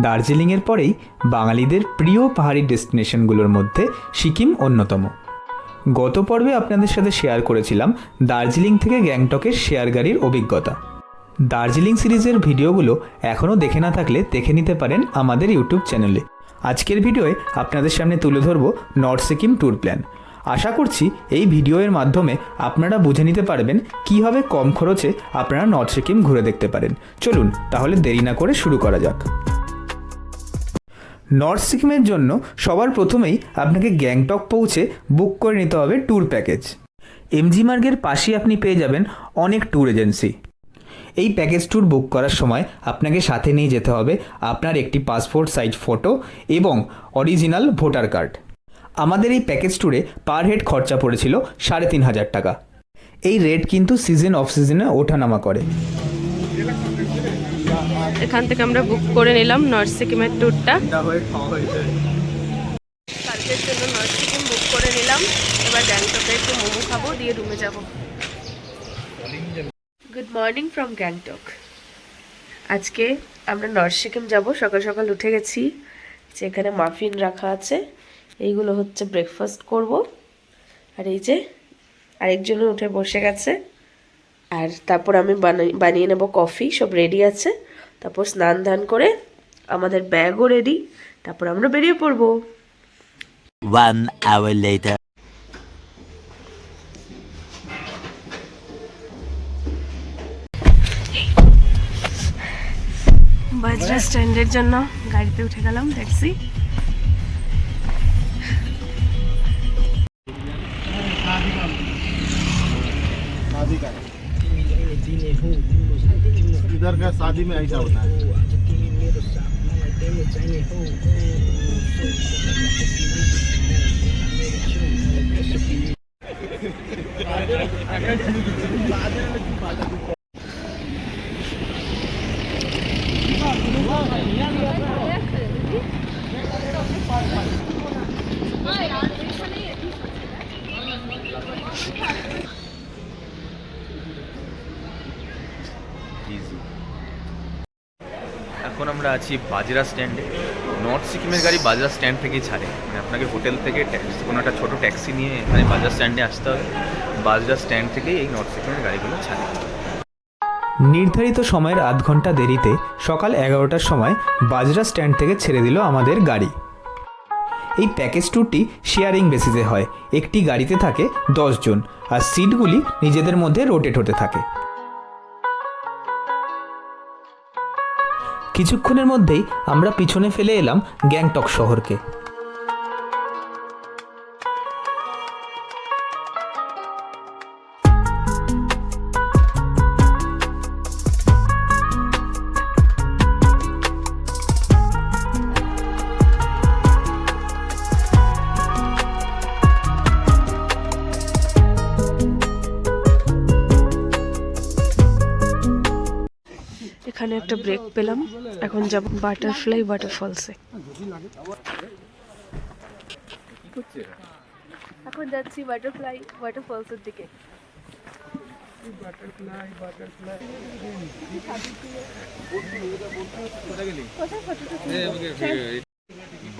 দার্জিলিংয়ের পরেই বাঙালিদের প্রিয় পাহাড়ি ডেস্টিনেশনগুলোর মধ্যে সিকিম অন্যতম। গত পর্বে আপনাদের সাথে শেয়ার করেছিলাম দার্জিলিং থেকে গ্যাংটকের শেয়ার গাড়ির অভিজ্ঞতা। দার্জিলিং সিরিজের ভিডিওগুলো এখনও দেখে না থাকলে দেখে নিতে পারেন আমাদের ইউটিউব চ্যানেলে। আজকের ভিডিওয়ে আপনাদের সামনে তুলে ধরব নর্থ সিকিম ট্যুর প্ল্যান। আশা করছি এই ভিডিওর মাধ্যমে আপনারা বুঝে নিতে পারবেন কীভাবে কম খরচে আপনারা নর্থ সিকিম ঘুরে দেখতে পারেন। চলুন তাহলে দেরি না করে শুরু করা যাক। নর্থ সিকিমের জন্য সবার প্রথমেই আপনাকে গ্যাংটক পৌঁছে বুক করে নিতে হবে ট্যুর প্যাকেজ। এমজি মার্গের পাশেই আপনি পেয়ে যাবেন অনেক ট্যুর এজেন্সি। এই প্যাকেজ ট্যুর বুক করার সময় আপনাকে সাথে নিয়ে যেতে হবে আপনার একটি পাসপোর্ট সাইজ ফটো এবং অরিজিনাল ভোটার কার্ড। আমাদের এই প্যাকেজ ট্যুরে পার হেড খরচা পড়েছিল ৩,৫০০ টাকা। এই রেট কিন্তু সিজন অফ সিজনে ওঠানামা করে। এখান থেকে আমরা বুক করে নিলাম নর্থ সিকিমের ট্যুরটা। কালকের জন্য নর্থ সিকিম বুক করে নিলাম। এবার গ্যাংটকে একটু মোমো খাবো, দিয়ে রুমে যাব। Good morning from Gangtok. আজকে আমরা নর্থ সিকিম যাব। সকাল সকাল উঠে গেছি, যেখানে মাফিন রাখা আছে, এইগুলো হচ্ছে ব্রেকফাস্ট করব। আর এই যে আরেকজনও উঠে বসে গেছে। আর তারপর আমি বানিয়ে নেব কফি। সব রেডি আছে। তারপর স্নান ধান করে আমাদের ব্যাগও রেডি, তারপর আমরা বেরিয়ে পড়বো। 1 hour later. বাজরা স্ট্যান্ডের জন্য গাড়িতে উঠে গেলাম, ট্যাক্সি। इधर का शादी में ऐसा होता है। এখন আমরা আছি বাজরা স্ট্যান্ডে। নর্থ সিকিমের গাড়ি বাজরা স্ট্যান্ড থেকেই ছাড়ে, মানে আপনাকে হোটেল থেকে কোনো একটা ছোটো ট্যাক্সি নিয়ে এখানে বাজরা স্ট্যান্ডে আসতে হবে। বাজরা স্ট্যান্ড থেকেই এই নর্থ সিকিমের গাড়িগুলো ছাড়ে। নির্ধারিত সময়ের আধ ঘন্টা দেরিতে সকাল 11টার সময় বাজরা স্ট্যান্ড থেকে ছেড়ে দিল আমাদের গাড়ি। এই প্যাকেজ ট্যুরটি শেয়ারিং বেসিসে হয়। একটি গাড়িতে থাকে 10 জন, আর সিটগুলি নিজেদের মধ্যে রোটেট হতে থাকে। কিছুক্ষণের মধ্যেই আমরা পিছনে ফেলে এলাম গ্যাংটক শহরকে। এখানে একটা ব্রেক পেলাম। এখন যাব বাটারফ্লাই ওয়াটারফলসে। এখন যাচ্ছি বাটারফ্লাই ওয়াটারফলসের দিকে।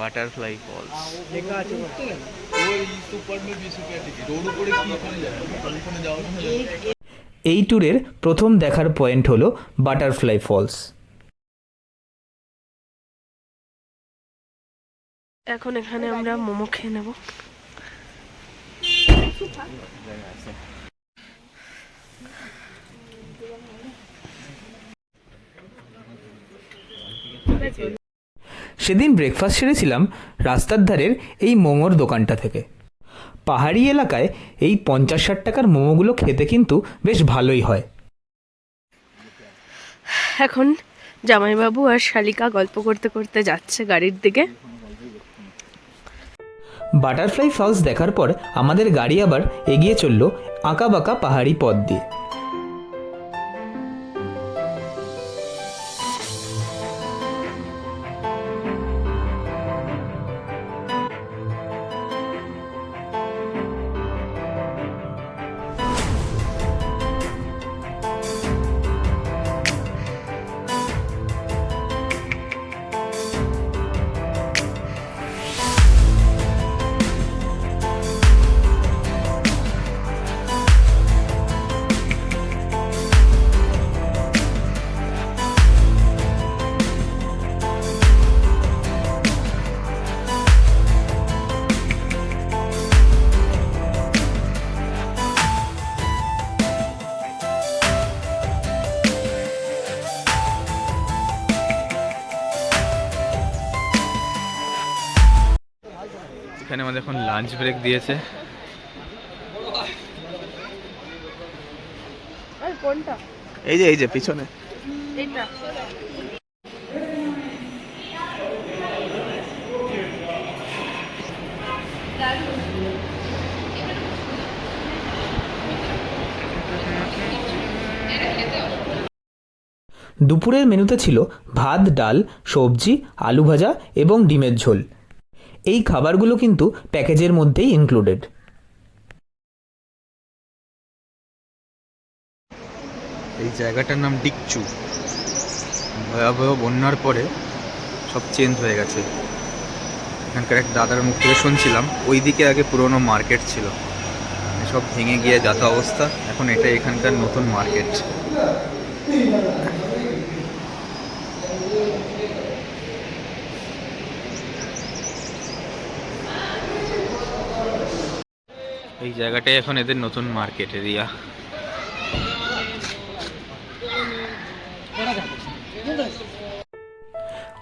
Butterfly falls. এই ট্যুরের প্রথম দেখার পয়েন্ট হলো বাটারফ্লাই ফলস। এখন এখানে আমরা মোমো খেয়ে নেব। সেদিন ব্রেকফাস্ট সেরেছিলাম রাস্তার ধারের এই মোমোর দোকানটা থেকে। পাহাড়ি এলাকায় এই 50-60 টাকার মোমোগুলো খেতে কিন্তু বেশ ভালোই হয়। এখন জামাইবাবু আর শালিকা গল্প করতে করতে যাচ্ছে গাড়ির দিকে। বাটারফ্লাই ফলস দেখার পর আমাদের গাড়ি আবার এগিয়ে চলল আঁকা বাঁকা পাহাড়ি পথ দিয়ে। এখানে আমাদের এখন লাঞ্চ ব্রেক দিয়েছে। আর কোনটা? এই যে পিছনে। এইটা। দুপুরের মেনুতে ছিল ভাত, ডাল, সবজি, আলু ভাজা এবং ডিমের ঝোল। এই খাবারগুলো কিন্তু প্যাকেজের মধ্যেই ইনক্লুডেড। এই জায়গাটার নাম ডিকচু। ভয়াবহ বন্যার পরে সব চেঞ্জ হয়ে গেছে। এখানকার এক দাদার মুখ থেকে শুনছিলাম ওইদিকে আগে পুরনো মার্কেট ছিল, সব ভেঙে গিয়ে যত অবস্থা, এখন এটা এখানকার নতুন মার্কেট। এই জায়গাটাই এখন এদের নতুন মার্কেট এরিয়া।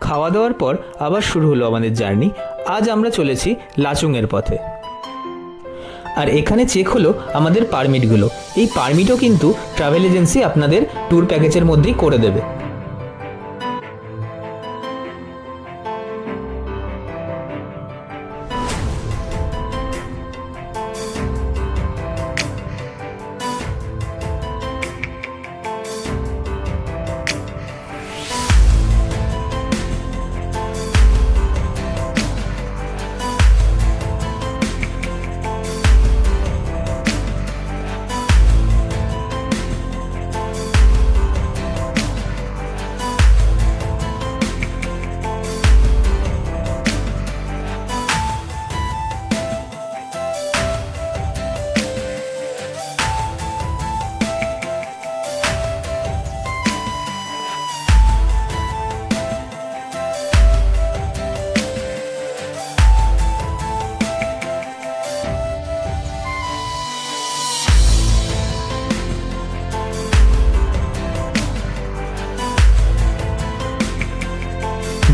খাওয়া দাওয়ার পর আবার শুরু হলো আমাদের জার্নি। আজ আমরা চলেছি লাচুংয়ের পথে। আর এখানে চেক হলো আমাদের পারমিটগুলো। এই পারমিটও কিন্তু ট্রাভেল এজেন্সি আপনাদের ট্যুর প্যাকেজের মধ্যেই করে দেবে।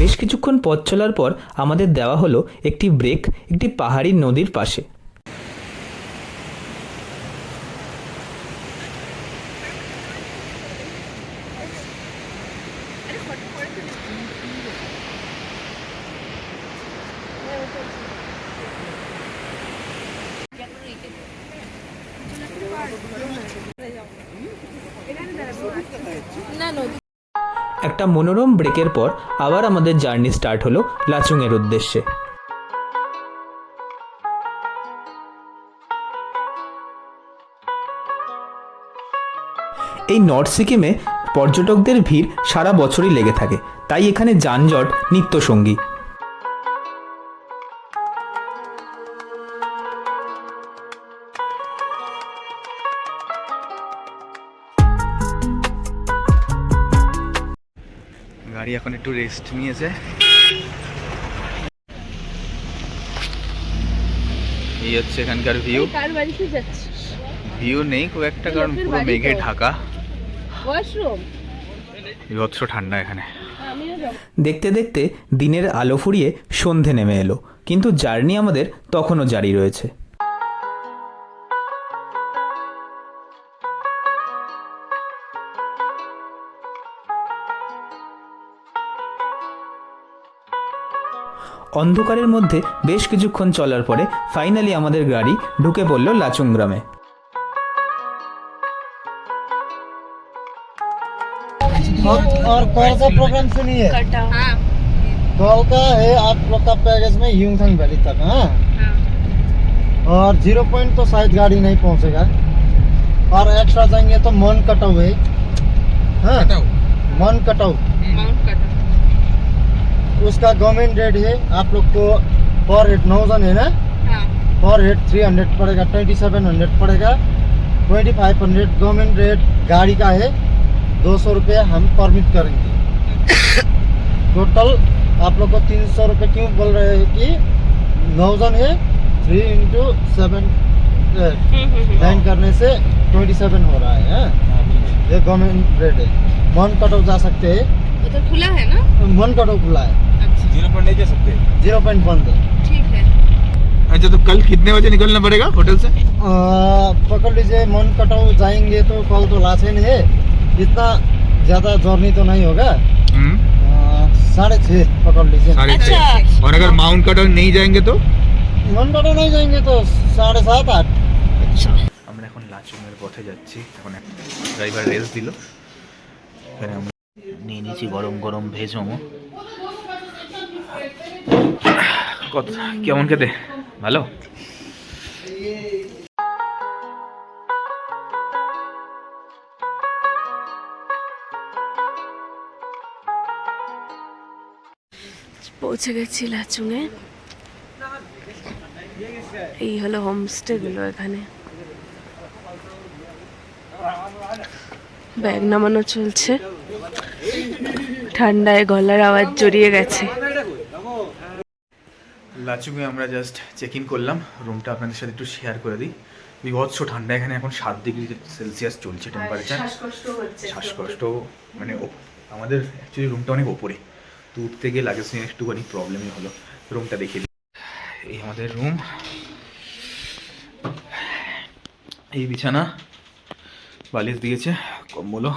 বেশ কিছুক্ষণ পথ চলার পর আমাদের দেওয়া হলো একটি ব্রেক একটি পাহাড়ি নদীর পাশে। একটা মনোরম ব্রেকের পর আবার আমাদের জার্নি স্টার্ট হলো লাচুংয়ের উদ্দেশ্যে। এই নর্থ সিকিমে পর্যটকদের ভিড় সারা বছরই লেগে থাকে, তাই এখানে যানজট নিত্যসঙ্গী। গাড়ি এখন একটু রেস্ট নিয়েছে। এই হচ্ছে এখানকার ভিউ। কার বাড়িতে যাচ্ছিস? ভিউ নেই খুব একটা, কারণ পুরো মেঘে ঢাকা। ওয়াশরুম? বিভৎস ঠান্ডা এখানে। আমিও যাব। দেখতে দেখতে দিনের আলো ফুরিয়ে সন্ধে নেমে এলো, কিন্তু জার্নি আমাদের তখনও জারি রয়েছে। অন্ধকারের মধ্যে বেশ কিছুক্ষণ চলার পরে ফাইনালি আমাদের গাড়ি ঢুকে পড়ল লাচুং গ্রামে। और कॉल का प्रोग्राम सुनिए। हाँ। कॉल का है आप लोग का पैकेज में यूंगथांग वैली तक। हाँ। और 0 पॉइंट तो शायद गाड़ी नहीं पहुंचेगा, और एक्स्ट्रा जाएंगे तो मन कटाऊ है। हाँ, मन कटाऊ उसका गवर्नमेंट रेट है। आप लोग को पर हेड 9 जन है ना, पर हेड 300 पड़ेगा, 2700 पड़ेगा, 2500 गवर्नमेंट रेट गाड़ी का है। 200 रुपये हम परमिट करेंगे। टोटल आप लोग को 300 रुपये क्यों बोल रहे हैं कि 9 जन है, 3 × 7 9 करने से 27 हो रहा है। ये गवर्नमेंट रेट है। मन कटो जा सकते हैं, वो तो खुला है ना? मन कटो खुला है। अच्छा। 0 पॉइंट नहीं जा सकते, 0 पॉइंट बंद है। ठीक है। अच्छा तो कल कितने बजे निकलना पड़ेगा होटल से? पकड़ लीजिए मन कटाओ जाएंगे तो कल तो लाचेन है, इतना ज़्यादा जर्नी तो नहीं होगा। 6:30 पकड़ लीजिए। 6:30। और अगर माउंट कटल नहीं जाएंगे तो? मन कटाओ नहीं जाएंगे तो 7:30 8। আমরা এখন লাচুংয়ের পথে যাচ্ছি। এখন ড্রাইভার রেস্ট দিল, এখানে আমরা নিয়ে নিয়েছি গরম গরম ভেজ মোমো। কত কেমন খেতে? ভালো। পৌঁছে গেছি লাচুংয়ে। এই হলো হোমস্টেগুলো এখানে। ব্যাগ নামানো চলছে, ঠান্ডায় গলার আওয়াজ জড়িয়ে গেছে। লাচুংয়ে আমরা জাস্ট চেক ইন করলাম। রুমটা আপনাদের সাথে একটু শেয়ার করে দিই। বিভৎস ঠান্ডা এখানে, এখন 7 ডিগ্রি সেলসিয়াস চলছে টেম্পারেচার। শ্বাসকষ্ট মানে আমাদের অ্যাকচুয়ালি রুমটা অনেক ওপরে, তো উঠতে গিয়ে লাগেজ নিয়ে একটুখানি প্রবলেমই হলো। রুমটা দেখিয়ে দিই। এই আমাদের রুম, এই বিছানা, বালিশ দিয়েছে, কম্বলও,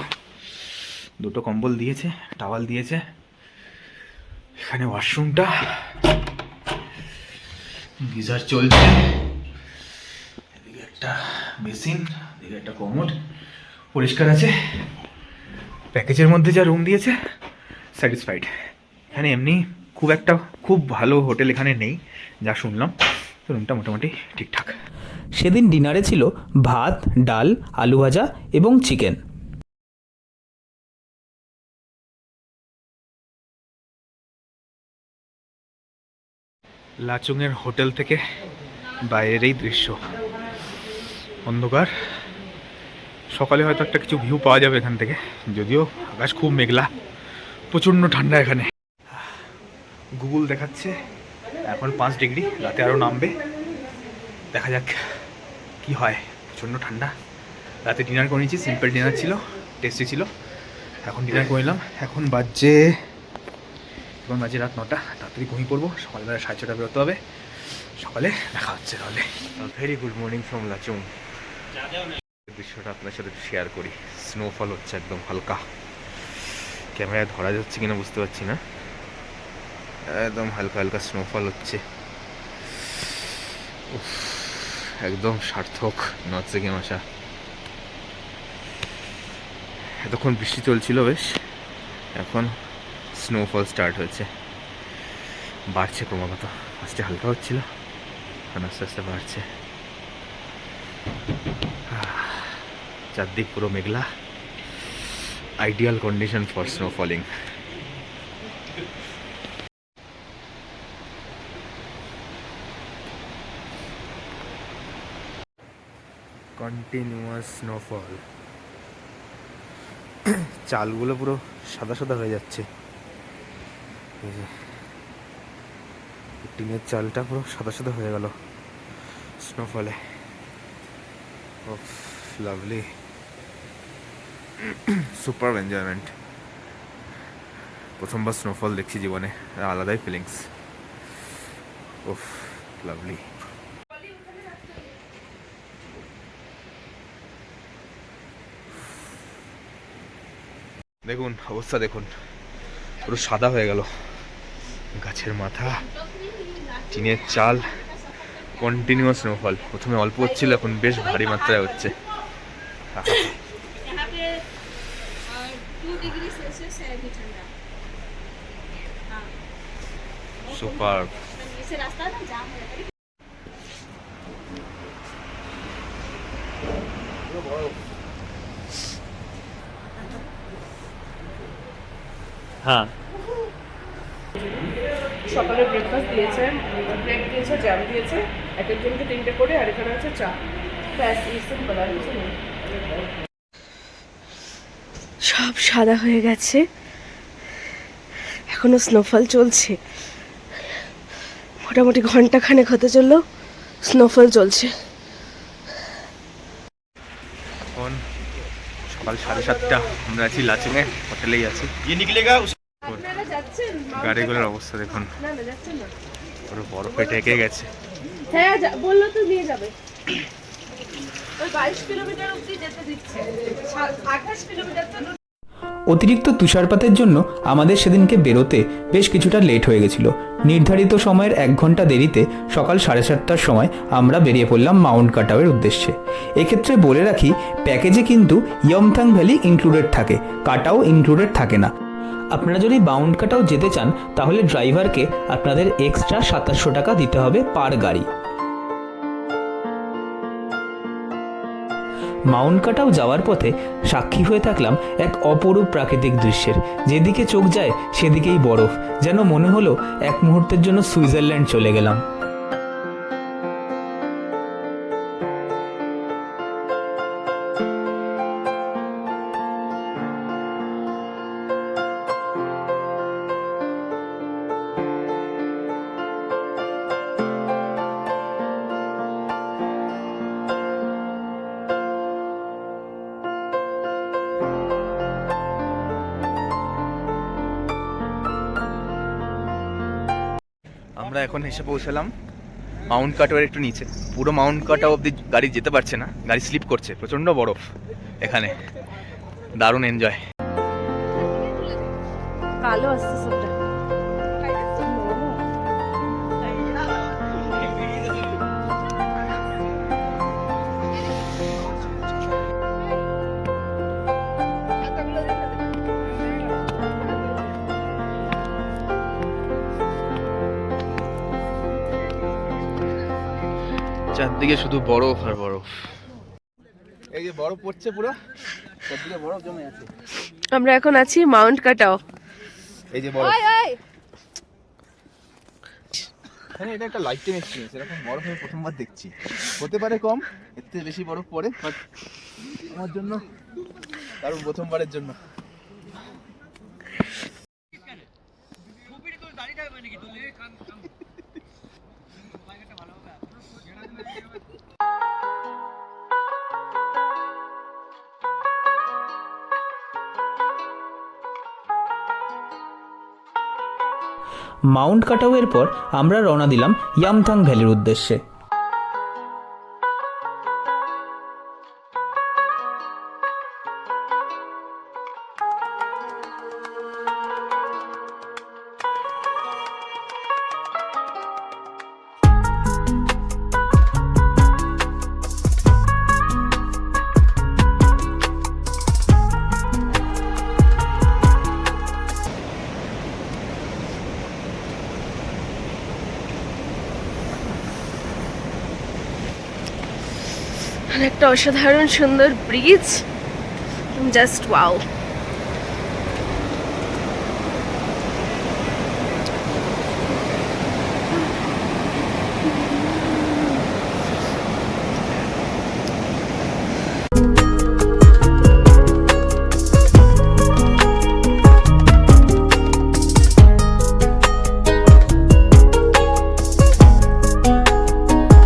দুটো কম্বল দিয়েছে, টাওয়াল দিয়েছে। এখানে ওয়াশরুমটা, গিজার চলছে, এদিকে একটা বেসিন, এদিকে একটা কমোড, পরিষ্কার আছে। প্যাকেজের মধ্যে যা রুম দিয়েছে স্যাটিসফাইড। এখানে এমনি খুব ভালো হোটেল এখানে নেই যা শুনলাম, তো রুমটা মোটামুটি ঠিকঠাক। সেদিন ডিনারে ছিল ভাত, ডাল, আলু ভাজা এবং চিকেন। লাচুংয়ের হোটেল থেকে বাইরের এই দৃশ্য, অন্ধকার। সকালে হয়তো একটা কিছু ভিউ পাওয়া যাবে এখান থেকে, যদিও আকাশ খুব মেঘলা, প্রচণ্ড ঠান্ডা এখানে। গুগল দেখাচ্ছে এখন 5 ডিগ্রি, রাতে আরও নামবে, দেখা যাক কি হয়। প্রচণ্ড ঠান্ডা। রাতে ডিনার করে নিয়েছি, সিম্পল ডিনার ছিল, টেস্টি ছিল। এখন ডিনার করে নিলাম। এখন বাজে রাত 9টা। তাড়াতাড়ি ঘুমিয়ে পড়বো, সকালবেলা 6:30 বেরোতে হবে। সকালে দেখা হচ্ছে তাহলে। Very good morning from Lachung. দৃশ্যটা আপনার সাথে শেয়ার করি। স্নোফল হচ্ছে একদম হালকা, ক্যামেরায় ধরা যাচ্ছে কিনা বুঝতে পারছি না। একদম হালকা হালকা স্নোফল হচ্ছে। একদম সার্থক নর্থ সিকিম আসা। এতক্ষণ বৃষ্টি চলছিল বেশ, এখন স্নোফল স্টার্ট হয়েছে, বাড়ছে ক্রমাগত। ফার্স্টে হালকা হচ্ছিল, এখন আস্তে আস্তে বাড়ছে। চারদিক পুরো মেঘলা, ideal condition for snowfalling. Continuous snowfall. চালগুলো পুরো সাদা সাদা হয়ে যাচ্ছে, টিনের চালটা পুরো সাদা সাদা হয়ে গেল স্নোফলে। Lovely, super enjoyment. প্রথমবার স্নোফল দেখছি জীবনে, আলাদাই ফিলিংস। ওফ, লাভলি। দেখুন অবস্থা, দেখুন পুরো সাদা হয়ে গেল। গাছের মাথা, টিনের চাল, কন্টিনিউয়াস স্নোফল। প্রথমে অল্প হচ্ছিল, এখন বেশ ভারী মাত্রায় হচ্ছে। সুপার। হ্যাঁ, সকালে ব্রেকফাস্ট দিয়েছে, ব্রেড দিয়েছে, জ্যাম দিয়েছে, এক একজনকে 3টে করে, আর এখানে আছে চা। ব্যাস, এই সিম্পল, আর কিছু নেই। সব সাদা হয়ে গেছে, এখনো স্নোফল চলছে। মোটামুটি ঘন্টাখানেক হতে চললো স্নোফল চলছে। এখন সকাল 7:30, আমরা আছি লাচুংয়ে, হোটেলেই আছি। গাড়িগুলোর অবস্থা দেখুন, পুরো বরফে ঢেকে গেছে। হ্যাঁ বললো তো নিয়ে যাবে। ওই 22 কিলোমিটার অবধি যেতে দিচ্ছে, 28 কিলোমিটার তো। অতিরিক্ত তুষারপাতের জন্য আমাদের সেদিনকে বেরোতে বেশ কিছুটা লেট হয়ে গেছিল। নির্ধারিত সময়ের 1 ঘন্টা দেরিতে সকাল 7:30টার সময় আমরা বেরিয়ে পড়লাম মাউন্ট কাটাওয়ের উদ্দেশ্যে। এক্ষেত্রে বলে রাখি, প্যাকেজে কিন্তু ইয়মথাং ভ্যালি ইনক্লুডেড থাকে, কাটাও ইনক্লুডেড থাকে না। আপনারা যদি মাউন্ট কাটাও যেতে চান তাহলে ড্রাইভারকে আপনাদের এক্সট্রা 2700 টাকা দিতে হবে পার গাড়ি। মাউন্ট কাটাও যাওয়ার পথে সাক্ষী হয়ে থাকলাম এক অপরূপ প্রাকৃতিক দৃশ্যের। যেদিকে চোখ যায় সেদিকেই বরফ, যেন মনে হলো এক মুহূর্তের জন্য সুইজারল্যান্ড চলে গেলাম। আমরা এখন এসে পৌঁছালাম মাউন্ট কাটাওয়ের একটু নিচে। পুরো মাউন্ট কাটাও অব্দি গাড়ি যেতে পারছে না, গাড়ি স্লিপ করছে, প্রচণ্ড বরফ এখানে। দারুণ এনজয়। কালো আসছে সবটা। চারদিকে শুধু বরফ আর বরফ, এই যে বরফ পড়ছে, পুরো চারদিকে বরফ জমে আছে। আমরা এখন আছি মাউন্ট কাটাও। এই যে বরফ, এখানে এটা একটা লাইফ টাইম এক্সপেরিয়েন্স। এরকম বরফ আমি প্রথমবার দেখছি। হতে পারে কম, এর থেকে বেশি বরফ পড়ে, বাট আমার জন্য কারণ প্রথমবারের জন্য। মাউন্ট কাটাওয়ের পর আমরা রওনা দিলাম ইয়ামথাং ভ্যালির উদ্দেশ্যে। একটা অসাধারণ সুন্দর ব্রিজ, জাস্ট ওয়াও।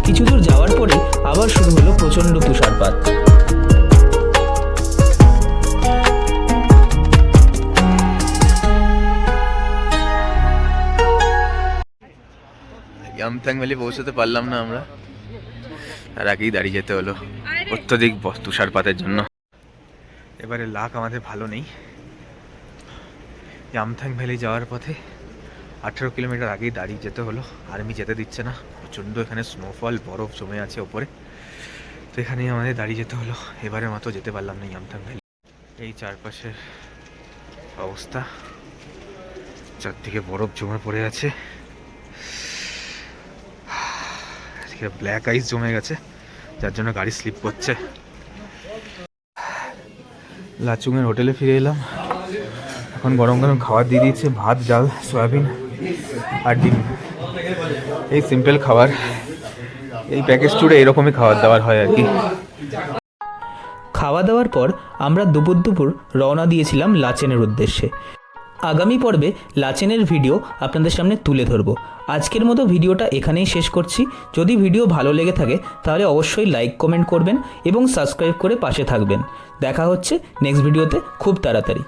কিছু দূর যাওয়ার পরে আবার শুরু হলো প্রচণ্ড তুষারপাত। ইয়ামথাং ভ্যালি পৌঁছতে পারলাম না আমরা, তার আগেই দাঁড়িয়ে যেতে হলো অত্যধিক তুষারপাতের জন্য। এবারে লাক আমাদের ভালো নেই। ইয়ামথাং ভ্যালি যাওয়ার পথে 18 কিলোমিটার আগেই দাঁড়িয়ে যেতে হলো। আর্মি যেতে দিচ্ছে না, প্রচণ্ড এখানে স্নোফল, বরফ জমে আছে ওপরে, তো এখানেই আমাদের দাঁড়িয়ে যেতে হলো। এবারের মতো যেতে পারলাম না ইয়ামথাং ভ্যালি। এই চারপাশের অবস্থা, চারদিকে বরফ জমে পড়ে আছে, ব্ল্যাক আইস জমে গেছে, যার জন্য গাড়ি স্লিপ করছে। লাচুংয়ের হোটেলে ফিরে এলাম। এখন গরম গরম খাবার দিয়ে দিয়েছে, ভাত, ডাল, সয়াবিন আর ডিম। এই সিম্পল খাবার, এই প্যাকেজ ট্যুরে এরকমই খাবার দাবার হয় আর কি। খাওয়া দাওয়ার পর আমরা দুপুর রওনা দিয়েছিলাম লাচেনের উদ্দেশ্যে। আগামী পর্বে লাচেনের ভিডিও আপনাদের সামনে তুলে ধরবো। আজকের মতো ভিডিওটা এখানেই শেষ করছি। যদি ভিডিও ভালো লেগে থাকে তাহলে অবশ্যই লাইক, কমেন্ট করবেন এবং সাবস্ক্রাইব করে পাশে থাকবেন। দেখা হচ্ছে নেক্সট ভিডিওতে খুব তাড়াতাড়ি।